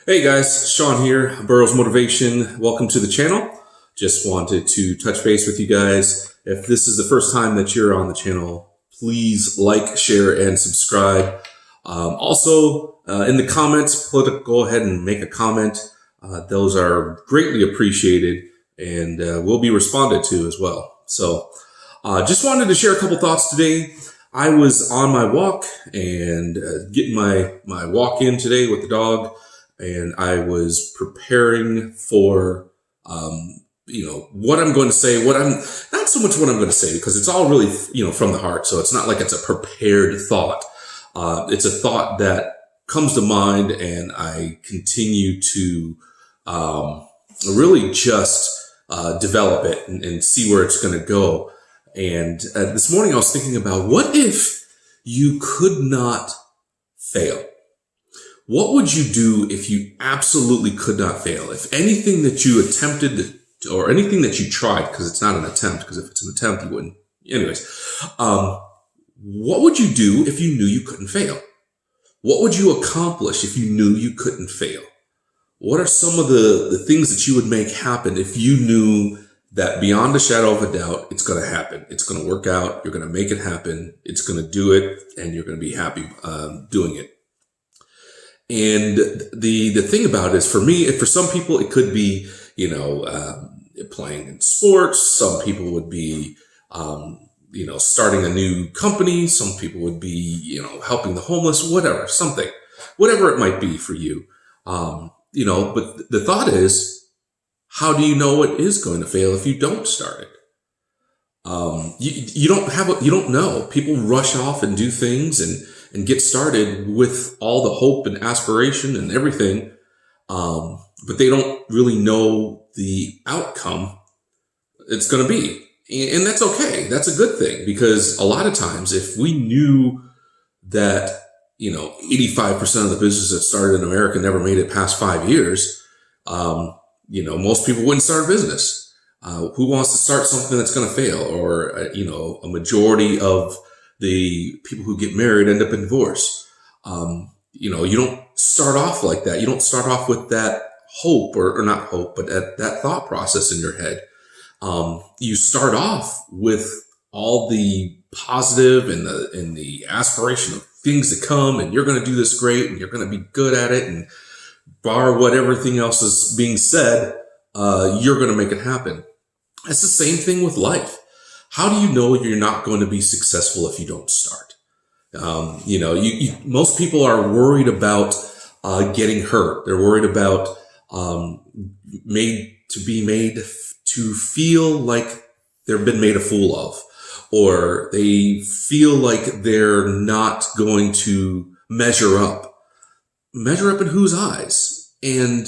Hey guys, Sean here, Burrows Motivation. Welcome to the channel. Just wanted to touch base with you guys. If this is the first time that you're on the channel, please like, share, and subscribe. Also, in the comments, go ahead and make a comment. Those are greatly appreciated and will be responded to as well. So, just wanted to share a couple thoughts today. I was on my walk and getting my walk in today with the dog. And I was preparing for, what I'm going to say, not so much what I'm going to say, because it's all really, from the heart. So it's not like it's a prepared thought. It's a thought that comes to mind, and I continue to, really just, develop it and see where it's going to go. And this morning I was thinking about, what if you could not fail? What would you do if you absolutely could not fail? If anything that you attempted or anything that you tried, because it's not an attempt, because if it's an attempt, you wouldn't. Anyways, what would you do if you knew you couldn't fail? What would you accomplish if you knew you couldn't fail? What are some of the things that you would make happen if you knew that beyond a shadow of a doubt, it's going to happen. It's going to work out. You're going to make it happen. It's going to do it, and you're going to be happy doing it. And the thing about it is, for me, for some people, it could be, playing in sports. Some people would be, starting a new company. Some people would be, helping the homeless, whatever it might be for you. But the thought is, how do you know it is going to fail if you don't start it? You don't know. People rush off and do things and get started with all the hope and aspiration and everything. But they don't really know the outcome it's going to be. And that's okay. That's a good thing, because a lot of times if we knew that, 85% of the businesses that started in America never made it past 5 years, most people wouldn't start a business. Who wants to start something that's going to fail? Or, a majority of the people who get married end up in divorce. You don't start off like that. You don't start off with that hope or not hope, but that thought process in your head. You start off with all the positive and the aspiration of things to come, and you're going to do this great, and you're going to be good at it, and bar what everything else is being said, you're going to make it happen. It's the same thing with life. How do you know you're not going to be successful if you don't start? Most people are worried about getting hurt. They're worried about made to feel like they've been made a fool of, or they feel like they're not going to measure up. Measure up in whose eyes? And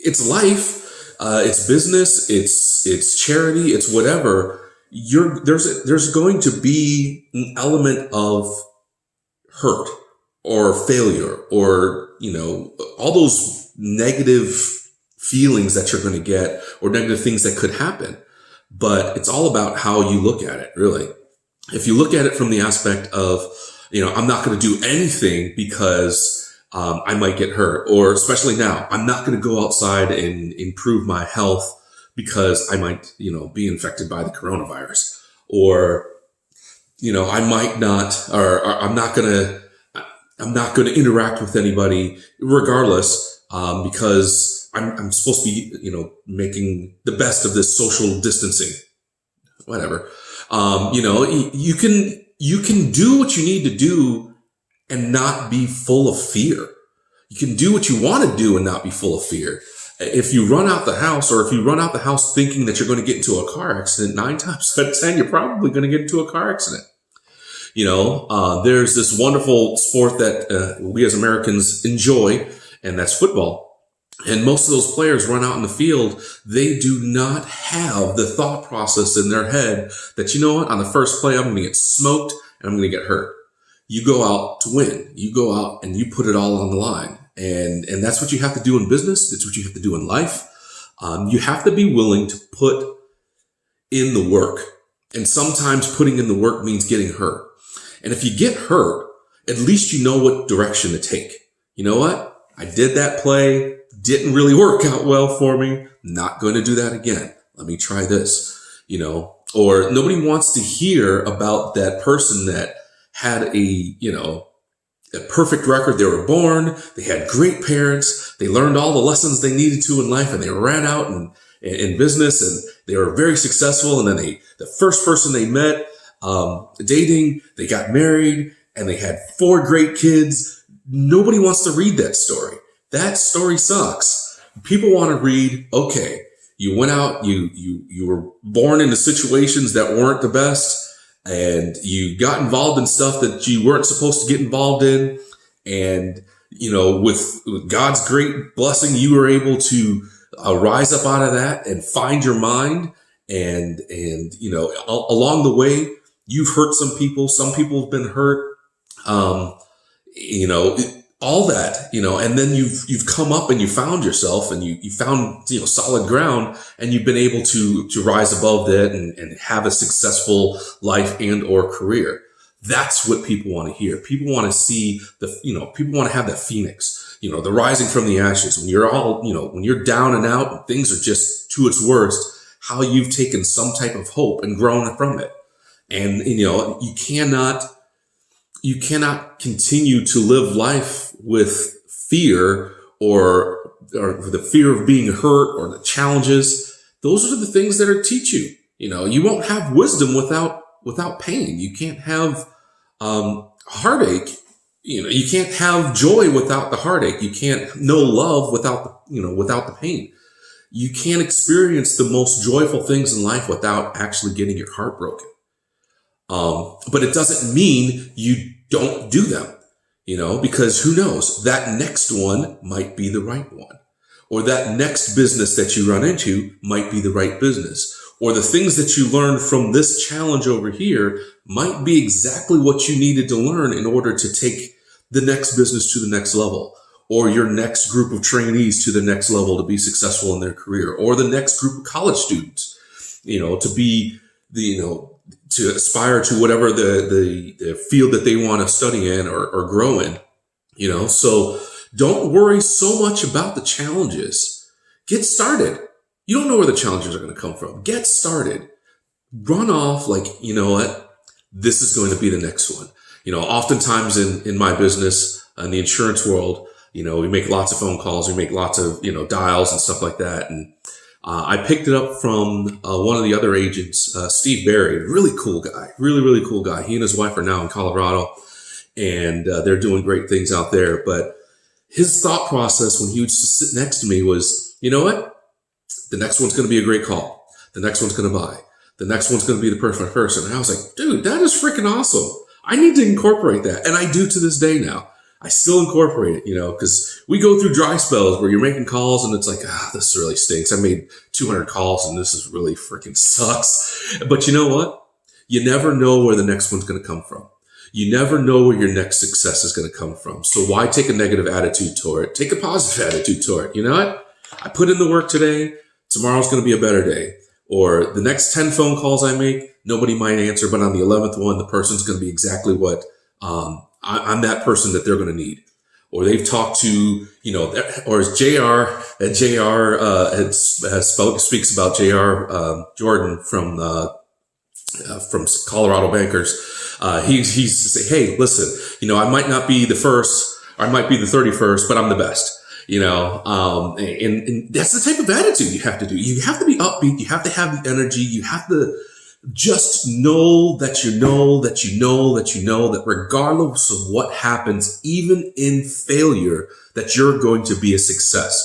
it's life. It's business, it's charity, it's whatever. There's going to be an element of hurt or failure or, all those negative feelings that you're going to get or negative things that could happen. But it's all about how you look at it, really. If you look at it from the aspect of, I'm not going to do anything because I might get hurt, or especially now, I'm not going to go outside and improve my health because I might, be infected by the coronavirus, or, I might not, or I'm not going to interact with anybody regardless, because I'm supposed to be, making the best of this social distancing, whatever. You can do what you need to do and not be full of fear. You can do what you want to do and not be full of fear. If you run out the house, or if you run out the house thinking that you're going to get into a car accident, 9 times out of 10, you're probably going to get into a car accident. There's this wonderful sport that we as Americans enjoy, and that's football. And most of those players run out in the field. They do not have the thought process in their head that, on the first play, I'm going to get smoked and I'm going to get hurt. You go out to win. You go out and you put it all on the line. And that's what you have to do in business. It's what you have to do in life. You have to be willing to put in the work. And sometimes putting in the work means getting hurt. And if you get hurt, at least you know what direction to take. You know what? I did that play, didn't really work out well for me. Not going to do that again. Let me try this, or nobody wants to hear about that person that had a perfect record. They were born, they had great parents, they learned all the lessons they needed to in life, and they ran out in business, and they were very successful. And then the first person they met, dating, they got married, and they had 4 great kids. Nobody wants to read that story. That story sucks. People want to read, okay, you went out, you were born into situations that weren't the best, and you got involved in stuff that you weren't supposed to get involved in. And, with God's great blessing, you were able to rise up out of that and find your mind. And along the way, you've hurt some people. Some people have been hurt. All that, and then you've come up and you found yourself, and you found, solid ground, and you've been able to rise above that and have a successful life and or career. That's what people want to hear. People want to see people want to have that phoenix, the rising from the ashes. When you're when you're down and out and things are just to its worst, how you've taken some type of hope and grown from it. And, you cannot continue to live life with fear or the fear of being hurt or the challenges. Those are the things that are teach you. You won't have wisdom without pain. You can't have heartache. You can't have joy without the heartache. You can't know love without the pain. You can't experience the most joyful things in life without actually getting your heart broken. But it doesn't mean you don't do them, because who knows, that next one might be the right one, or that next business that you run into might be the right business, or the things that you learned from this challenge over here might be exactly what you needed to learn in order to take the next business to the next level, or your next group of trainees to the next level to be successful in their career, or the next group of college students, to be to aspire to whatever the field that they want to study in or grow in, so don't worry so much about the challenges. Get started. You don't know where the challenges are going to come from. Get started. Run off like, what? This is going to be the next one. Oftentimes in my business, in the insurance world, we make lots of phone calls, we make lots of, dials and stuff like that. And I picked it up from one of the other agents, Steve Barry, really cool guy, really, really cool guy. He and his wife are now in Colorado, and they're doing great things out there. But his thought process when he used to sit next to me was, you know what? The next one's going to be a great call. The next one's going to buy. The next one's going to be the perfect person. And I was like, dude, that is freaking awesome. I need to incorporate that. And I do to this day now. I still incorporate it, because we go through dry spells where you're making calls and it's like, this really stinks. I made 200 calls and this is really freaking sucks. But you know what? You never know where the next one's going to come from. You never know where your next success is going to come from. So why take a negative attitude toward it? Take a positive attitude toward it. You know what? I put in the work today. Tomorrow's going to be a better day. Or the next 10 phone calls I make, nobody might answer, but on the 11th one, the person's going to be exactly what, I'm that person that they're going to need. Or they've talked to, or as speaks about JR Jordan from Colorado Bankers. He's say, hey, listen, I might not be the first, or I might be the 31st, but I'm the best. And that's the type of attitude you have to do. You have to be upbeat. You have to have the energy. You have to just know that that regardless of what happens, even in failure, that you're going to be a success.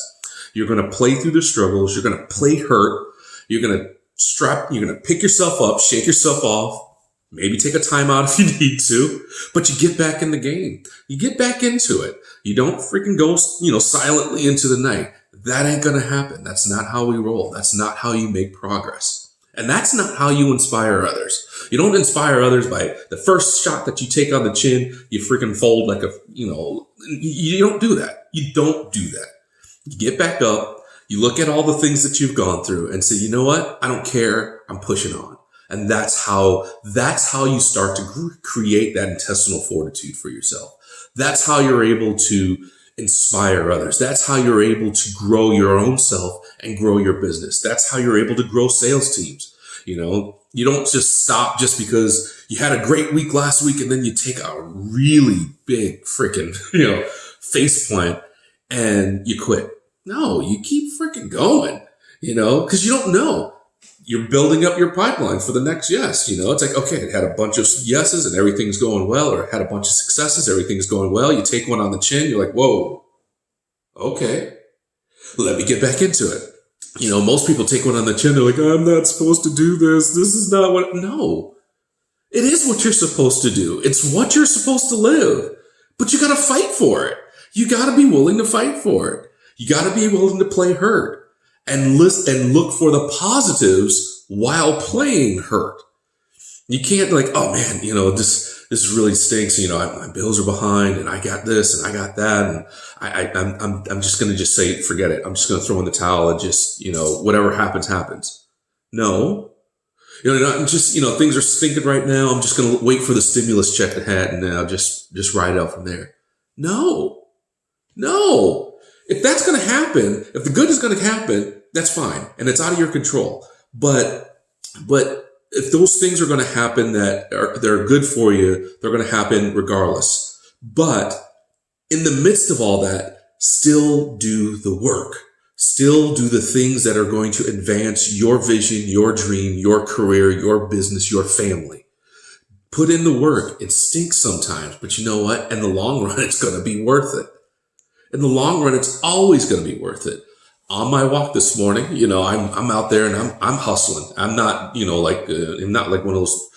You're going to play through the struggles. You're going to play hurt. You're going to pick yourself up, shake yourself off, maybe take a timeout if you need to, but you get back in the game. You get back into it. You don't freaking go, silently into the night. That ain't going to happen. That's not how we roll. That's not how you make progress. And that's not how you inspire others. You don't inspire others by the first shot that you take on the chin, you freaking fold like you don't do that. You don't do that. You get back up, you look at all the things that you've gone through and say, you know what? I don't care. I'm pushing on. And that's how you start to create that intestinal fortitude for yourself. That's how you're able to inspire others. That's how you're able to grow your own self and grow your business. That's how you're able to grow sales teams. You know, you don't just stop just because you had a great week last week and then you take a really big freaking, face plant and you quit. No, you keep freaking going, because you don't know. You're building up your pipeline for the next yes. It's like, okay, it had a bunch of yeses and everything's going well, or it had a bunch of successes, everything's going well. You take one on the chin, you're like, whoa, okay, let me get back into it. Most people take one on the chin, they're like, I'm not supposed to do this. This is not what, no, it is what you're supposed to do. It's what you're supposed to live, but you got to fight for it. You got to be willing to fight for it. You got to be willing to play hurt and listen and look for the positives while playing hurt. You can't oh man, this really stinks. My bills are behind and I got this and I got that. And I'm just going to just say, forget it. I'm just going to throw in the towel and just, whatever happens, happens. No, not just, things are stinking right now. I'm just going to wait for the stimulus check to hit and I'll just ride out from there. No. If that's going to happen, if the good is going to happen, that's fine. And it's out of your control. But if those things are going to happen they're good for you, they're going to happen regardless. But in the midst of all that, still do the work. Still do the things that are going to advance your vision, your dream, your career, your business, your family. Put in the work. It stinks sometimes, but you know what? In the long run, it's going to be worth it. In the long run, it's always going to be worth it. On my walk this morning, I'm out there and I'm hustling. I'm not, I'm not like one of those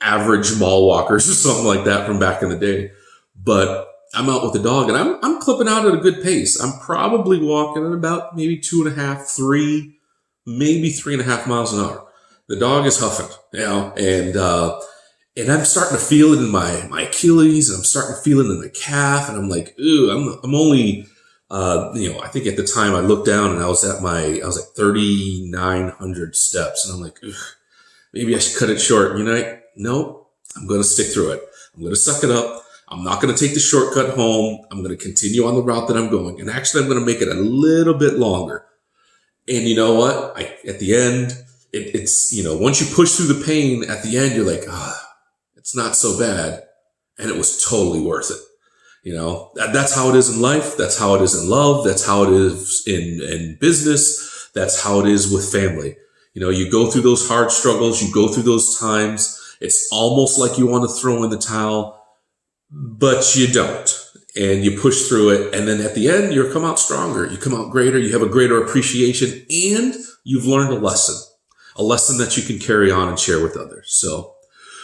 average mall walkers or something like that from back in the day. But I'm out with the dog and I'm clipping out at a good pace. I'm probably walking at about maybe 2.5, 3, maybe 3.5 miles an hour. The dog is huffing, and I'm starting to feel it in my Achilles, and I'm starting to feel it in the calf, and I'm like, ooh, I'm only, I think at the time I looked down and I was at 3,900 steps, and I'm like, maybe I should cut it short. No, I'm going to stick through it. I'm going to suck it up. I'm not going to take the shortcut home. I'm going to continue on the route that I'm going, and actually I'm going to make it a little bit longer. And you know what? At the end, it's once you push through the pain, at the end you're like, it's not so bad, and it was totally worth it. That's how it is in life. That's how it is in love. That's how it is in business. That's how it is with family. You go through those hard struggles. You go through those times. It's almost like you want to throw in the towel, but you don't. And you push through it. And then at the end, you come out stronger. You come out greater. You have a greater appreciation, and you've learned a lesson that you can carry on and share with others. So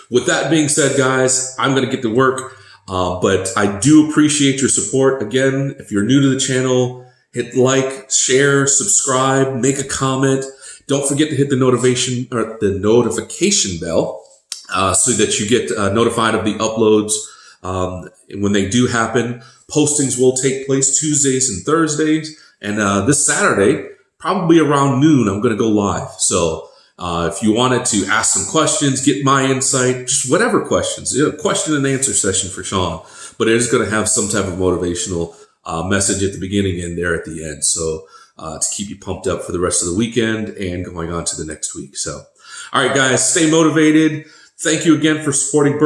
with that being said, guys, I'm going to get to work. But I do appreciate your support. Again, if you're new to the channel, hit like, share, subscribe, make a comment. Don't forget to hit the notification bell so that you get notified of the uploads when they do happen. Postings will take place Tuesdays and Thursdays. And this Saturday, probably around noon, I'm going to go live. So if you wanted to ask some questions, get my insight, just whatever questions, question and answer session for Sean, but it is going to have some type of motivational message at the beginning and there at the end. So to keep you pumped up for the rest of the weekend and going on to the next week. So, all right, guys, stay motivated. Thank you again for supporting Burrows.